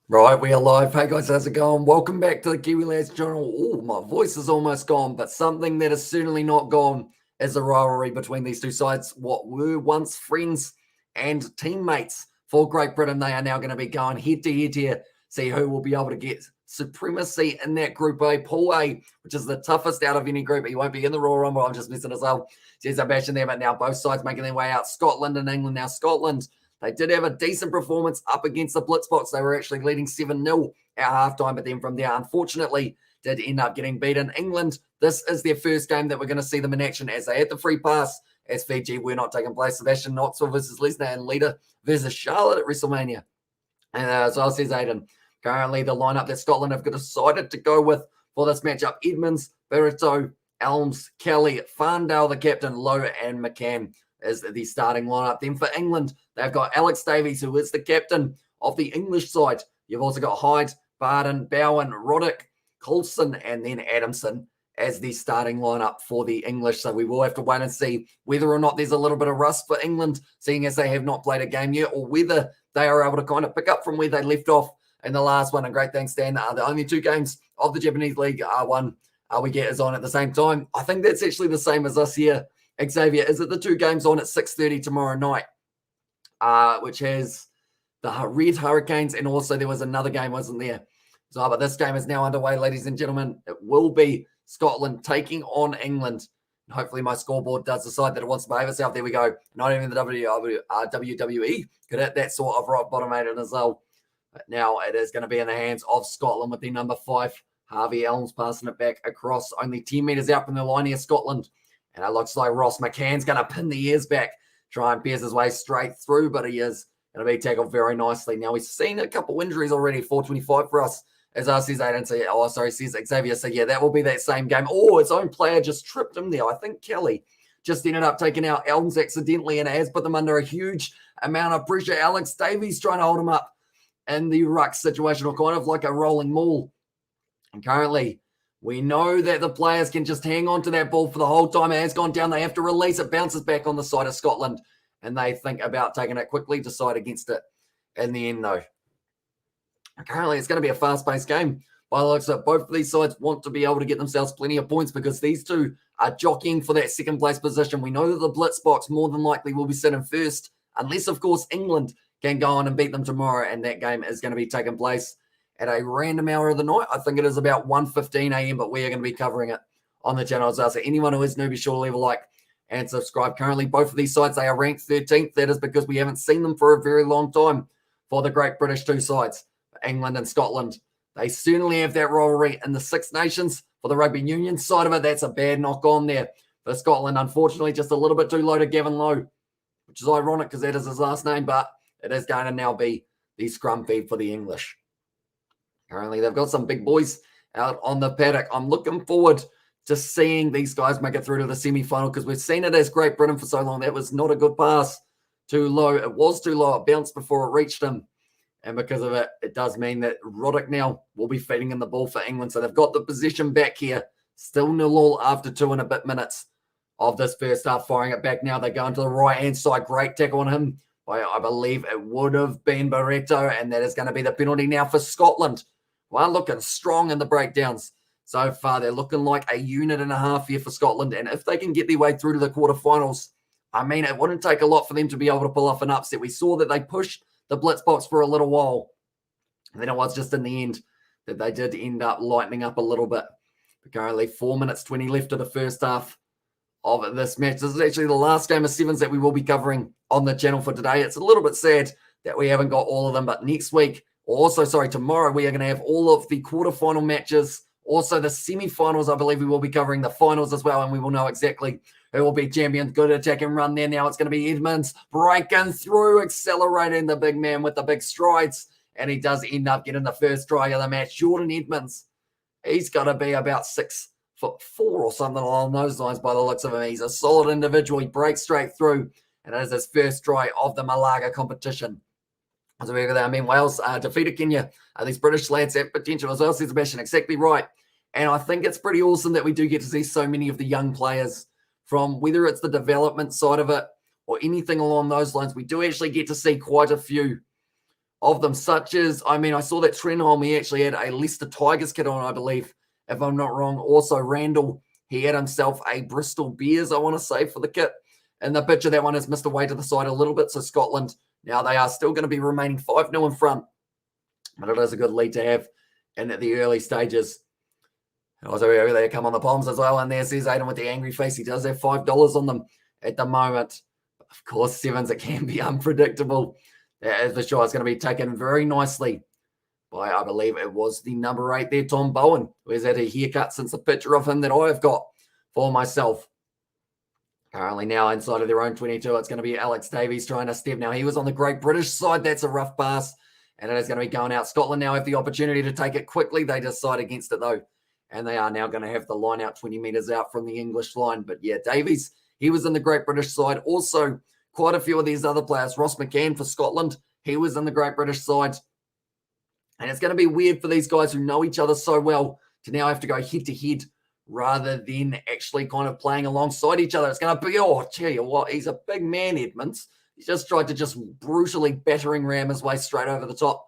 Right, we are live. Hey guys, how's it going? Welcome back to the Kiwi Lads channel. Oh, my voice is almost gone, but something that is certainly not gone is the rivalry between these two sides. What were once friends and teammates for Great Britain, they are now going to be going head to head here. See who will be able to get supremacy in that Group A, Pool A, which is the toughest out of any group. He won't be in the Royal Rumble. I'm just messing as well. There's a bash in there, but now both sides making their way out. Scotland and England. Now Scotland, they did have a decent performance up against the Blitzboks. They were actually leading 7-0 at halftime, but then from there, unfortunately, did end up getting beaten. England, this is their first game that we're going to see them in action as they had the free pass as Fiji were not taking place. Sebastian Knoxville versus Lesnar and Lita versus Charlotte at WrestleMania. And as well says Aiden, currently the lineup that Scotland have decided to go with for this matchup: Edmonds, Barreto, Elms, Kelly, Farndale, the captain, Lowe, and McCann is the starting lineup. Then for England, they've got Alex Davies, who is the captain of the English side. You've also got Hyde, Barden, Bowen, Roddick, Coulson, and then Adamson as the starting lineup for the English. So we will have to wait and see whether or not there's a little bit of rust for England, seeing as they have not played a game yet, or whether they are able to kind of pick up from where they left off in the last one. And great thanks, Dan. The only two games of the Japanese League are one we get is on at the same time. I think that's actually the same as us here. Xavier, is it the two games on at 6:30 tomorrow night, which has the Red Hurricanes, and also there was another game, wasn't there? So, but this game is now underway, ladies and gentlemen. It will be Scotland taking on England. And hopefully my scoreboard does decide that it wants to behave itself. There we go. Not even the WWE could hit that sort of rock bottom eight as well. But now it is going to be in the hands of Scotland with the number 5, Harvey Elms, passing it back across only 10 metres out from the line here, Scotland. And it looks like Ross McCann's going to pin the ears back, try and pierce his way straight through, but he is going to be tackled very nicely. Now, we've seen a couple injuries already, 425 for us, as I says Aiden, says Xavier. So, yeah, that will be that same game. Oh, his own player just tripped him there. I think Kelly just ended up taking out Elms accidentally, and it has put them under a huge amount of pressure. Alex Davies trying to hold him up in the ruck situation, or kind of like a rolling maul. And currently, we know that the players can just hang on to that ball for the whole time. It has gone down. They have to release it, bounces back on the side of Scotland, and they think about taking it quickly, decide against it in the end, though. Currently, it's going to be a fast-paced game. By the looks of it, both of these sides want to be able to get themselves plenty of points because these two are jockeying for that second-place position. We know that the Blitzboks more than likely will be sitting first, unless, of course, England can go on and beat them tomorrow, and that game is going to be taking place at a random hour of the night. I think it is about 1:15 a.m., but we are going to be covering it on the channel as well. So anyone who is new, be sure to leave a like and subscribe. Currently, both of these sides, they are ranked 13th. That is because we haven't seen them for a very long time for the Great British two sides, England and Scotland. They certainly have that rivalry in the Six Nations. For the rugby union side of it, that's a bad knock on there. For Scotland, unfortunately, just a little bit too low to Gavin Lowe, which is ironic because that is his last name, but it is going to now be the scrum feed for the English. Currently, they've got some big boys out on the paddock. I'm looking forward to seeing these guys make it through to the semi-final because we've seen it as Great Britain for so long. That was not a good pass. Too low. It was too low. It bounced before it reached him. And because of it, it does mean that Roddick now will be feeding in the ball for England. So they've got the position back here. Still 0-0 after 2 and a bit minutes of this first half. Firing it back now. They go into the right-hand side. Great tackle on him. I believe it would have been Barreto. And that is going to be the penalty now for Scotland. Well, looking strong in the breakdowns so far. They're looking like a unit and a half here for Scotland. And if they can get their way through to the quarterfinals, I mean, it wouldn't take a lot for them to be able to pull off an upset. We saw that they pushed the Blitzboks for a little while. And then it was just in the end that they did end up lightening up a little bit. But currently 4 minutes 20 left of the first half of this match. This is actually the last game of sevens that we will be covering on the channel for today. It's a little bit sad that we haven't got all of them, but next week, tomorrow we are going to have all of the quarterfinal matches. Also, the semi-finals, I believe we will be covering the finals as well, and we will know exactly who will be champions. Good attack and run there. Now it's going to be Edmonds breaking through, accelerating the big man with the big strides, and he does end up getting the first try of the match. Jordan Edmonds, he's got to be about 6'4" or something along those lines by the looks of him. He's a solid individual. He breaks straight through, and it is his first try of the Malaga competition. I mean, Wales defeated Kenya. These British lads have potential as well, says Sebastian. Exactly right. And I think it's pretty awesome that we do get to see so many of the young players from whether it's the development side of it or anything along those lines. We do actually get to see quite a few of them, such as, I mean, I saw that Trenholm, he actually had a Leicester Tigers kit on, I believe, if I'm not wrong. Also, Randall, he had himself a Bristol Bears, I want to say, for the kit. And the picture, that one has missed away to the side a little bit. So Scotland, now they are still going to be remaining 5-0 in front. But it is a good lead to have in the early stages. Also, they come on the palms as well. And there says Aiden with the angry face. He does have $5 on them at the moment. But of course, sevens, it can be unpredictable. That is for sure. It's going to be taken very nicely by, I believe it was the number 8 there, Tom Bowen, who has had a haircut since the picture of him that I've got for myself. Currently now inside of their own 22, it's going to be Alex Davies trying to step. Now, he was on the Great British side. That's a rough pass, and it is going to be going out. Scotland now have the opportunity to take it quickly. They decide against it, though, and they are now going to have the line out 20 metres out from the English line. But, yeah, Davies, he was in the Great British side. Also, quite a few of these other players. Ross McCann for Scotland, he was in the Great British side. And it's going to be weird for these guys who know each other so well to now have to go head-to-head rather than actually kind of playing alongside each other. It's going to be, oh, I tell you what, he's a big man, Edmonds. He's just tried to just brutally battering ram his way straight over the top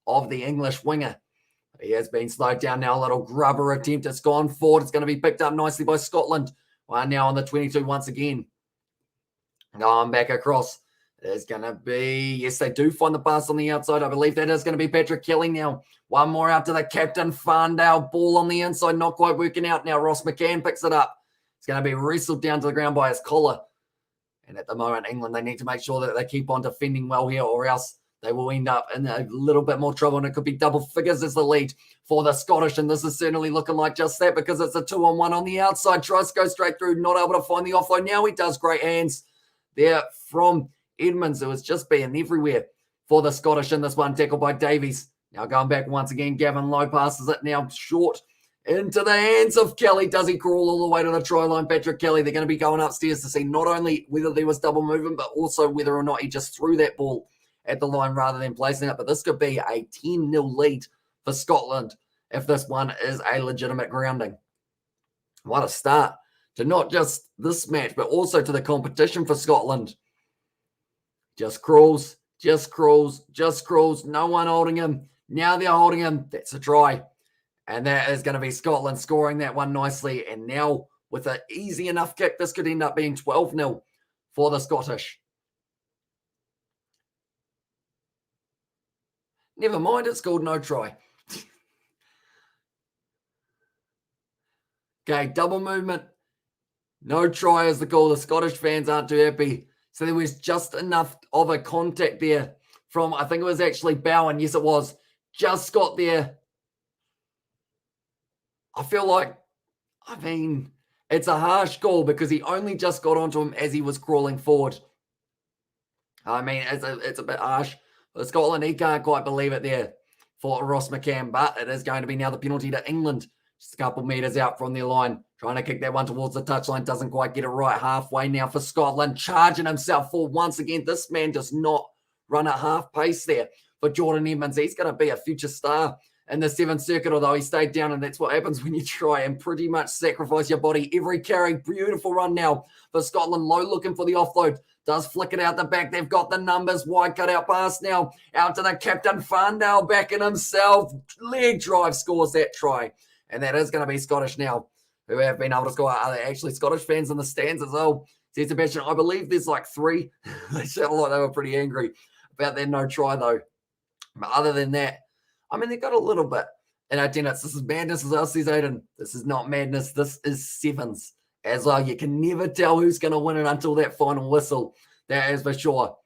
of the English winger. He has been slowed down now. A little grubber attempt. It's gone forward. It's going to be picked up nicely by Scotland. Well, now on the 22 once again. Going back across. There's going to be, yes, they do find the pass on the outside. I believe that is going to be Patrick Kelly now. One more out to the captain, Farndale. Ball on the inside, not quite working out now. Ross McCann picks it up. It's going to be wrestled down to the ground by his collar. And at the moment, England, they need to make sure that they keep on defending well here, or else they will end up in a little bit more trouble, and it could be double figures as the lead for the Scottish. And this is certainly looking like just that, because it's a 2-on-1 on the outside. Tries to go straight through, not able to find the offload. Now he does. Great hands there from Edmonds, who was just being everywhere for the Scottish in this one. Tackled by Davies. Now going back once again, Gavin Lowe passes it now short into the hands of Kelly. Does he crawl all the way to the try line? Patrick Kelly, they're going to be going upstairs to see not only whether there was double movement, but also whether or not he just threw that ball at the line rather than placing it. But this could be a 10-0 lead for Scotland if this one is a legitimate grounding. What a start to not just this match, but also to the competition for Scotland. Just crawls, just crawls, just crawls. No one holding him. Now they're holding him. That's a try. And that is going to be Scotland scoring that one nicely. And now with an easy enough kick, this could end up being 12-0 for the Scottish. Never mind, it's called no try. Okay, double movement. No try is the call. The Scottish fans aren't too happy. So there was just enough of a contact there from, I think it was actually Bowen. Yes, it was. Just got there. I feel like, I mean, it's a harsh call because he only just got onto him as he was crawling forward. I mean, it's a bit harsh. But Scotland, he can't quite believe it there for Ross McCann. But it is going to be now the penalty to England. Just a couple metres out from their line. Trying to kick that one towards the touchline. Doesn't quite get it right. Halfway now for Scotland. Charging himself forward once again. This man does not run at half pace there for Jordan Edmonds. He's going to be a future star in the Seventh Circuit, although he stayed down, and that's what happens when you try and pretty much sacrifice your body every carry. Beautiful run now for Scotland. Low looking for the offload. Does flick it out the back. They've got the numbers. Wide cut out pass now. Out to the captain, Farndale, backing himself. Leg drive scores that try. And that is going to be Scottish now, who have been able to score. Are there actually Scottish fans in the stands as well? Says Sebastian, I believe there's like 3. They sounded like they were pretty angry about their no try, though. But other than that, I mean, they got a little bit in attendance. This is madness, as well, says Aiden. This is not madness. This is sevens. As well, you can never tell who's going to win it until that final whistle. That is for sure.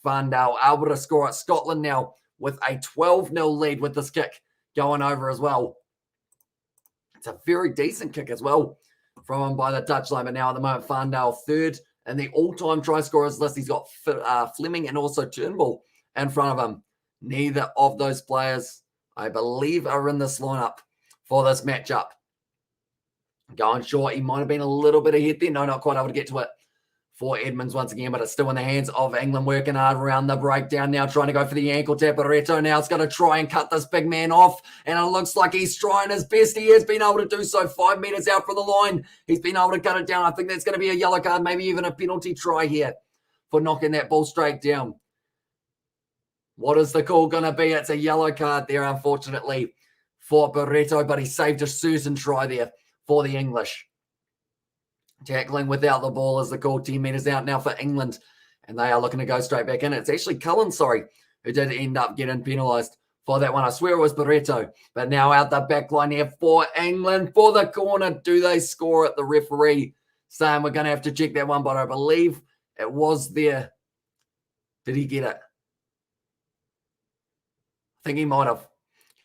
Farndale able to score it. Scotland now with a 12-0 lead with this kick going over as well. It's a very decent kick as well from him by the touchline. But now at the moment, Farndale third in the all-time try scorers list. He's got Fleming and also Turnbull in front of him. Neither of those players, I believe, are in this lineup for this matchup. Going short, he might have been a little bit ahead there. No, not quite able to get to it for Edmonds once again, but it's still in the hands of England, working hard around the breakdown now, trying to go for the ankle tap. Reto now is going to try and cut this big man off, and it looks like he's trying his best. He has been able to do so. 5 meters out from the line. He's been able to cut it down. I think that's going to be a yellow card, maybe even a penalty try here for knocking that ball straight down. What is the call going to be? It's a yellow card there, unfortunately, for Barreto, but he saved a certain try there for the English. Tackling without the ball is the call. 10 metres out now for England, and they are looking to go straight back in. It's actually Cullen, who did end up getting penalised for that one. I swear it was Barreto, but now out the back line here for England for the corner. Do they score it? The referee saying we're going to have to check that one, but I believe it was there. Did he get it? I think he might have.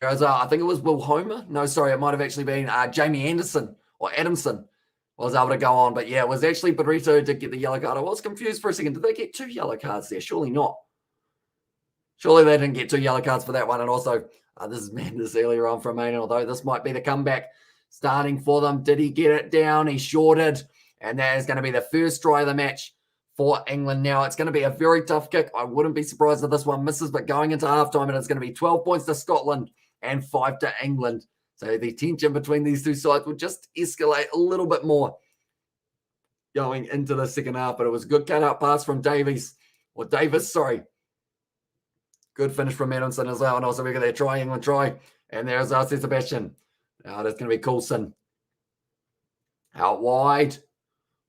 I think it was Will Homer. No, sorry, it might have actually been Jamie Anderson or Adamson was able to go on. But yeah, it was actually Barreto who did get the yellow card. I was confused for a second. Did they get 2 yellow cards there? Surely not. Surely they didn't get 2 yellow cards for that one. And also, this is madness earlier on from Maine, although this might be the comeback starting for them. Did he get it down? He shorted. And that is going to be the first try of the match for England. Now, it's going to be a very tough kick. I wouldn't be surprised if this one misses, but going into halftime, it's going to be 12 points to Scotland and 5 to England. So the tension between these two sides will just escalate a little bit more going into the second half. But it was a good cut-out pass from Davis. Good finish from Adamson as well. And also we got that try, England try. And there's Sebastian. Now that's going to be Coulson. Out wide.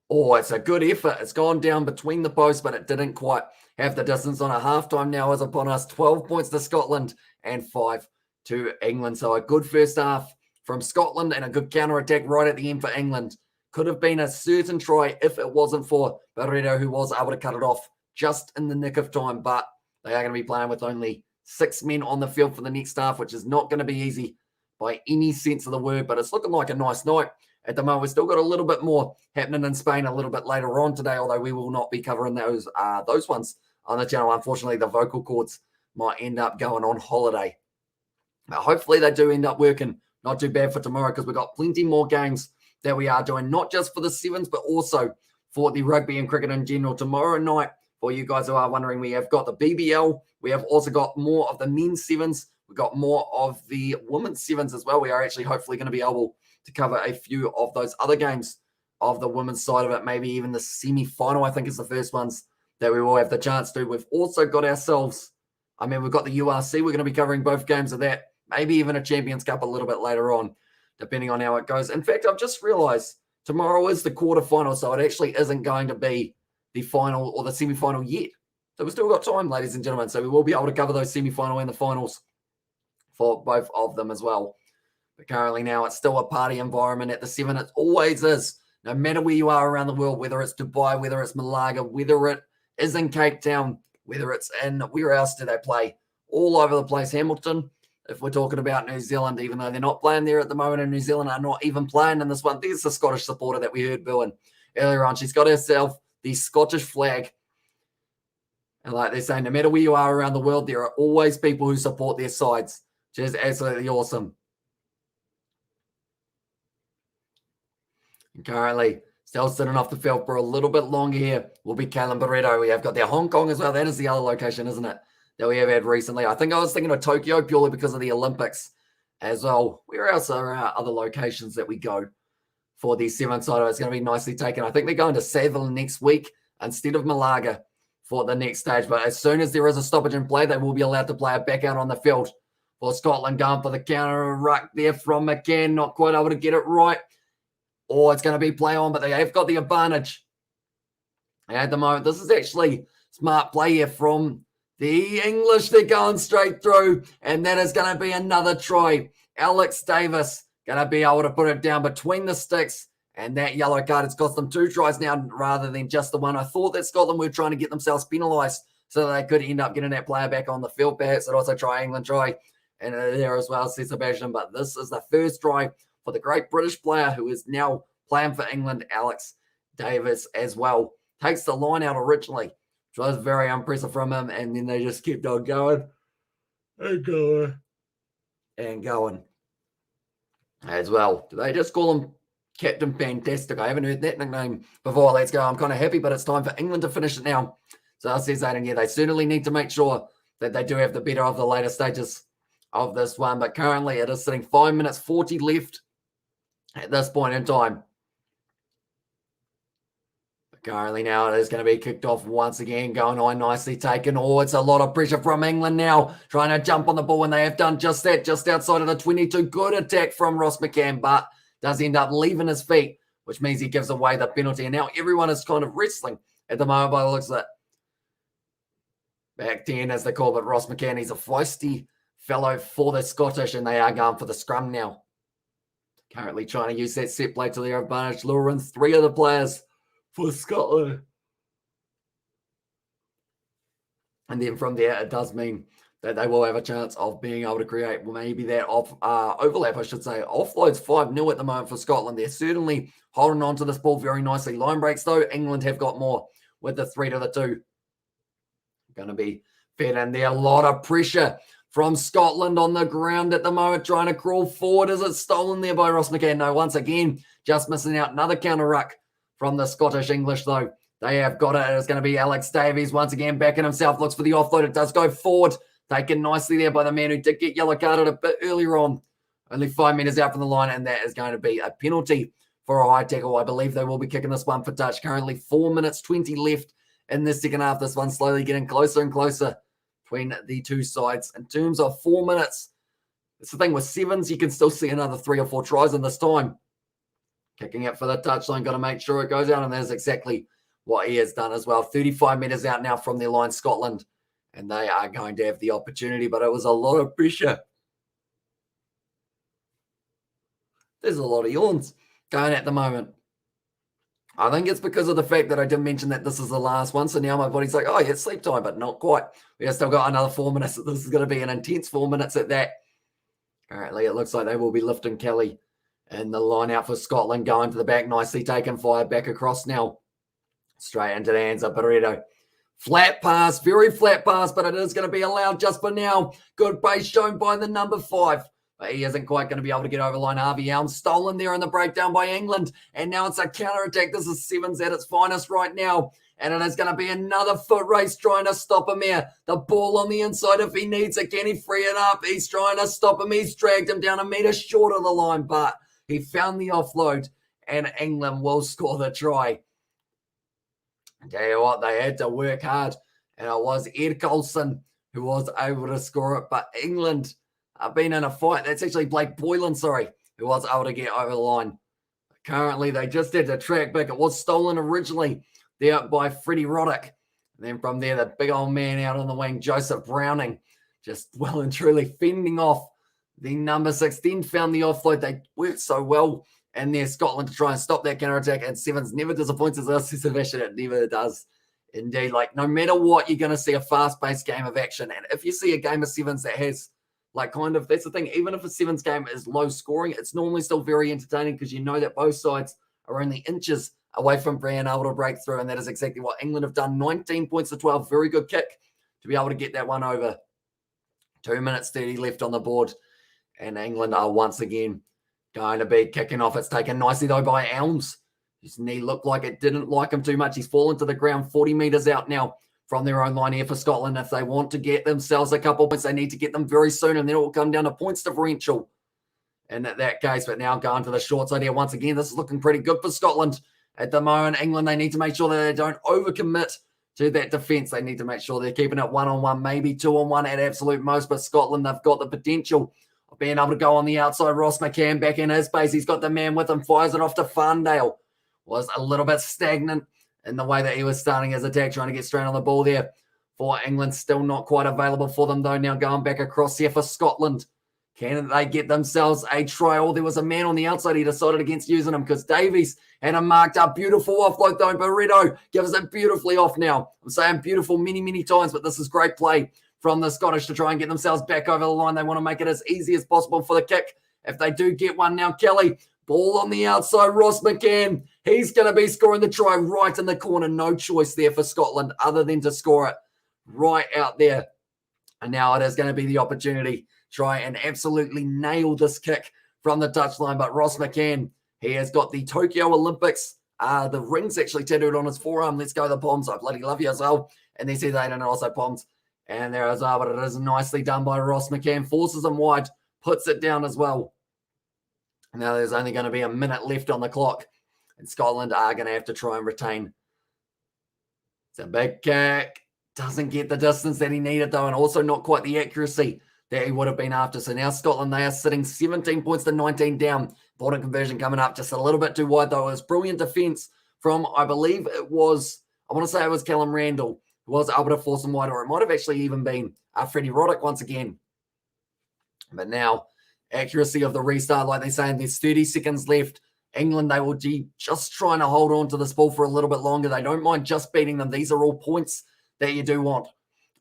Oh, it's a good effort. It's gone down between the posts, but it didn't quite have the distance on a halftime now is upon us. 12 points to Scotland and 5 to England. So a good first half from Scotland and a good counter-attack right at the end for England. Could have been a certain try if it wasn't for Barreto, who was able to cut it off just in the nick of time. But they are going to be playing with only 6 men on the field for the next half, which is not going to be easy by any sense of the word. But it's looking like a nice night at the moment. We've still got a little bit more happening in Spain a little bit later on today, although we will not be covering those ones on the channel. Unfortunately, the vocal cords might end up going on holiday. Now, hopefully they do end up working not too bad for tomorrow, because we've got plenty more games that we are doing, not just for the Sevens, but also for the rugby and cricket in general. Tomorrow night, for you guys who are wondering, we have got the BBL. We have also got more of the men's sevens. We've got more of the women's sevens as well. We are actually hopefully going to be able to cover a few of those other games of the women's side of it. Maybe even the semi-final, I think, is the first ones that we will have the chance to. We've also got ourselves, we've got the URC. We're going to be covering both games of that. Maybe even a Champions Cup a little bit later on, depending on how it goes. In fact, I've just realized tomorrow is the quarterfinal, so it actually isn't going to be the final or the semi-final yet. So we've still got time, ladies and gentlemen. So we will be able to cover those semi-final and the finals for both of them as well. But currently now it's still a party environment at the Seven. It always is, no matter where you are around the world, whether it's Dubai, whether it's Malaga, whether it is in Cape Town, whether it's in, where else do they play? All over the place. Hamilton, if we're talking about New Zealand, even though they're not playing there at the moment, and New Zealand are not even playing in this one. There's the Scottish supporter that we heard booing earlier on. She's got herself the Scottish flag. And like they're saying, no matter where you are around the world, there are always people who support their sides, which is absolutely awesome. And currently, still sitting off the field for a little bit longer here will be Callum Barreto. We have got their Hong Kong as well. That is the other location, isn't it, that we have had recently? I think I was thinking of Tokyo purely because of the Olympics as well. Where else are our other locations that we go for the seventh side? It's going to be nicely taken. I think they're going to Seville next week instead of Malaga for the next stage. But as soon as there is a stoppage in play, they will be allowed to play it back out on the field for Scotland. Going for the counter ruck there from McCann. Not quite able to get it right. Or it's going to be play on, but they have got the advantage at the moment. This is actually smart play here from the English. They're going straight through, and that is going to be another try. Alex Davis going to be able to put it down between the sticks, and that yellow card has cost them 2 tries now rather than just the one. I thought that Scotland were trying to get themselves penalised so that they could end up getting that player back on the field. Perhaps it also try England try, and there as well, Sebastian. But this is the first try for the great British player who is now playing for England, Alex Davis as well. Takes the line out originally, which was very impressive from him, and then they just kept on going and going and going as well. Do they just call him Captain Fantastic? I haven't heard that nickname before. Let's go. I'm kind of happy, but it's time for England to finish it now. So I says that, and yeah, they certainly need to make sure that they do have the better of the later stages of this one. But currently it is sitting 5 minutes 40 left at this point in time. But Currently now it is going to be kicked off once again, going on nicely taken. Oh, it's a lot of pressure from England now, trying to jump on the ball, and they have done just that, just outside of the 22. Good attack from Ross McCann, but does end up leaving his feet, which means he gives away the penalty. And now everyone is kind of wrestling at the moment by the looks of it. Back 10 as the call, but Ross McCann, he's a feisty fellow for the Scottish, and they are going for the scrum now. Currently trying to use that set play to their advantage, luring 3 of the players for Scotland. And then from there, it does mean that they will have a chance of being able to create maybe that overlap, I should say. Offload's 5-0 at the moment for Scotland. They're certainly holding on to this ball very nicely. Line breaks, though, England have got more with the 3-2. Going to be fed in there. A lot of pressure from Scotland on the ground at the moment, trying to crawl forward. Is it stolen there by Ross McCann? No, once again, just missing out. Another counter ruck from the Scottish English, though. They have got it. It's going to be Alex Davies once again backing himself. Looks for the offload. It does go forward. Taken nicely there by the man who did get yellow carded a bit earlier on. Only 5 meters out from the line, and that is going to be a penalty for a high tackle. I believe they will be kicking this one for touch. Currently 4 minutes 20 left in the second half. This one slowly getting closer and closer between the two sides. In terms of 4 minutes, it's the thing with sevens, you can still see another 3 or 4 tries in this time. Kicking it for the touchline, got to make sure it goes out, and that's exactly what he has done as well. 35 meters out now from their line, Scotland, and they are going to have the opportunity, but it was a lot of pressure. There's a lot of yawns going at the moment. I think it's because of the fact that I did mention that this is the last one, so now my body's like, oh, yeah, it's sleep time, but not quite. We have still got another 4 minutes. This is going to be an intense 4 minutes at that. Currently, it looks like they will be lifting Kelly and the line out for Scotland, going to the back, nicely taken, fired back across now. Straight into the hands of Barreto. Flat pass, very flat pass, but it is going to be allowed just for now. Good base shown by the number 5. But he isn't quite going to be able to get over line. Harvey Elms stolen there in the breakdown by England. And now it's a counter-attack. This is sevens at its finest right now. And it is going to be another foot race trying to stop him here. The ball on the inside if he needs it. Can he free it up? He's trying to stop him. He's dragged him down a metre short of the line, but he found the offload, and England will score the try. I tell you what, they had to work hard, and it was Ed Coulson who was able to score it, but England have been in a fight. That's actually Blake Boylan, who was able to get over the line. Currently, they just had to track back. It was stolen originally there by Freddie Roddick. And then from there, the big old man out on the wing, Joseph Browning, just well and truly fending off the number 6. Then found the offload. They worked so well in there, Scotland, to try and stop that counter-attack. And sevens never disappoints us, Sebastian. It never does. Indeed, like no matter what, you're going to see a fast-paced game of action. And if you see a game of sevens that has like kind of, that's the thing, even if a sevens game is low scoring, it's normally still very entertaining because you know that both sides are only inches away from being able to break through. And that is exactly what England have done. 19 points to 12. Very good kick to be able to get that one over. 2 minutes 30 left on the board. And England are once again going to be kicking off. It's taken nicely, though, by Elms. His knee looked like it didn't like him too much. He's fallen to the ground 40 metres out now from their own line here for Scotland. If they want to get themselves a couple of points, they need to get them very soon, and then it will come down to points differential in that case. But now going to the short side here once again. This is looking pretty good for Scotland at the moment. England, they need to make sure that they don't overcommit to that defence. They need to make sure they're keeping it 1-on-1, maybe 2-on-1 at absolute most. But Scotland, they've got the potential of being able to go on the outside. Ross McCann back in his space. He's got the man with him, fires it off to Farndale. Was a little bit stagnant in the way that he was starting his attack, trying to get straight on the ball there for England. Still not quite available for them, though. Now going back across here for Scotland. Can they get themselves a try? Oh, there was a man on the outside. He decided against using him because Davies had him marked up. Beautiful offload, though. Barreto gives it beautifully off now. I'm saying beautiful many, many times, but this is great play from the Scottish to try and get themselves back over the line. They want to make it as easy as possible for the kick. If they do get one now, Kelly, ball on the outside, Ross McCann. He's going to be scoring the try right in the corner. No choice there for Scotland other than to score it right out there. And now it is going to be the opportunity. Try and absolutely nail this kick from the touchline. But Ross McCann, he has got the Tokyo Olympics. The rings actually tattooed on his forearm. Let's go the Poms. I bloody love you as well. And they see they don't also Poms. And there as well, but it is nicely done by Ross McCann. Forces him wide, puts it down as well. Now there's only going to be a minute left on the clock. And Scotland are going to have to try and retain It's a big kick. Doesn't get the distance that he needed, though, and also not quite the accuracy that he would have been after. So now Scotland, they are sitting 17 points to 19 down. Important conversion coming up just a little bit too wide, though. It was brilliant defense from, I believe it was, I want to say it was Callum Randall, who was able to force him wide, or it might have actually even been Freddie Roddick once again. But now, accuracy of the restart, like they say, there's 30 seconds left. England, they will be just trying to hold on to this ball for a little bit longer. They don't mind just beating them. These are all points that you do want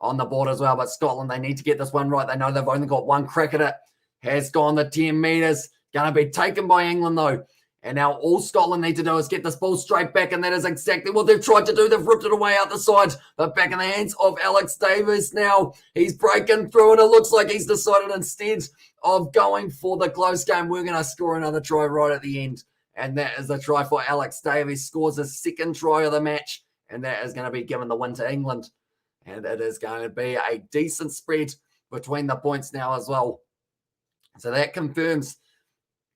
on the board as well. But Scotland, they need to get this one right. They know they've only got one crack at it. Has gone the 10 metres. Going to be taken by England, though. And now all Scotland need to do is get this ball straight back, and that is exactly what they've tried to do. They've ripped it away out the side, but back in the hands of Alex Davis now. He's breaking through, and it looks like he's decided instead of going for the close game, we're going to score another try right at the end. And that is a try for Alex Davis. Scores his second try of the match, and that is going to be given the win to England. And it is going to be a decent spread between the points now as well. So that confirms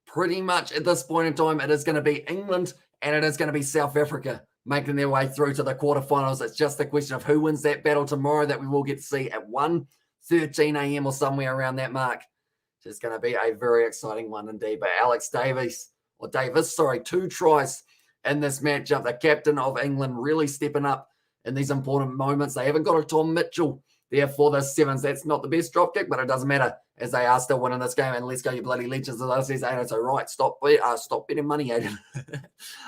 pretty much at this point in time, it is going to be England and it is going to be South Africa making their way through to the quarterfinals. It's just a question of who wins that battle tomorrow that we will get to see at 1:13 a.m. or somewhere around that mark. It's going to be a very exciting one indeed. But Alex Davis, 2 tries in this matchup. The captain of England really stepping up in these important moments. They haven't got a Tom Mitchell there for the Sevens. That's not the best drop kick, but it doesn't matter as they are still winning this game. And let's go, you bloody legends. As I say, Aiden, so right, stop betting money, Aiden.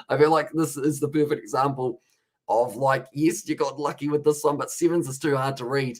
I feel like this is the perfect example of, like, yes, you got lucky with this one, but sevens is too hard to read.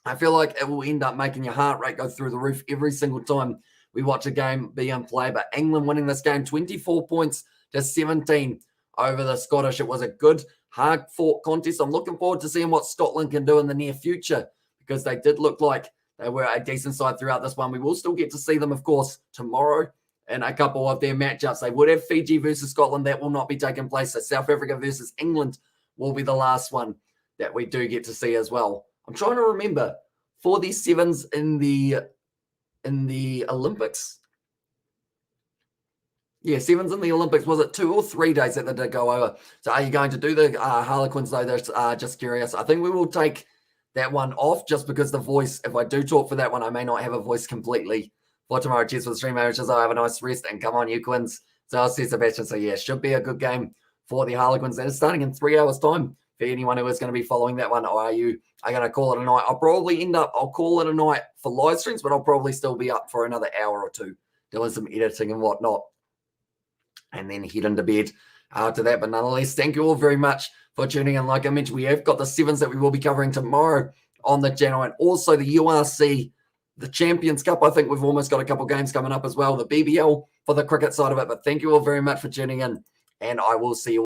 I feel like it will end up making your heart rate go through the roof every single time we watch a game be in play. But England winning this game 24 points to 17 over the Scottish. It was a good, hard-fought contest. I'm looking forward to seeing what Scotland can do in the near future, because they did look like they were a decent side throughout this one. We will still get to see them, of course, tomorrow in a couple of their matchups. They would have Fiji versus Scotland. That will not be taking place. So South Africa versus England will be the last one that we do get to see as well. I'm trying to remember, for the sevens in the Olympics. Yeah, sevens in the Olympics. Was it 2 or 3 days that they did go over? So are you going to do the Harlequins, though? That's just curious. I think we will take that one off just because the voice, if I do talk for that one, I may not have a voice completely for tomorrow. Cheers for the stream, managers. I'll have a nice rest and come on, you Quins. So I'll see Sebastian. So yeah, should be a good game for the Harlequins. And it's starting in 3 hours' time for anyone who is going to be following that one. Or are you going to call it a night? I'll call it a night for live streams, but I'll probably still be up for another hour or two doing some editing and whatnot, and then head into bed after that. But nonetheless, thank you all very much for tuning in. Like I mentioned, we have got the sevens that we will be covering tomorrow on the channel, and also the URC, the Champions Cup. I think we've almost got a couple games coming up as well, the BBL for the cricket side of it. But thank you all very much for tuning in, and I will see you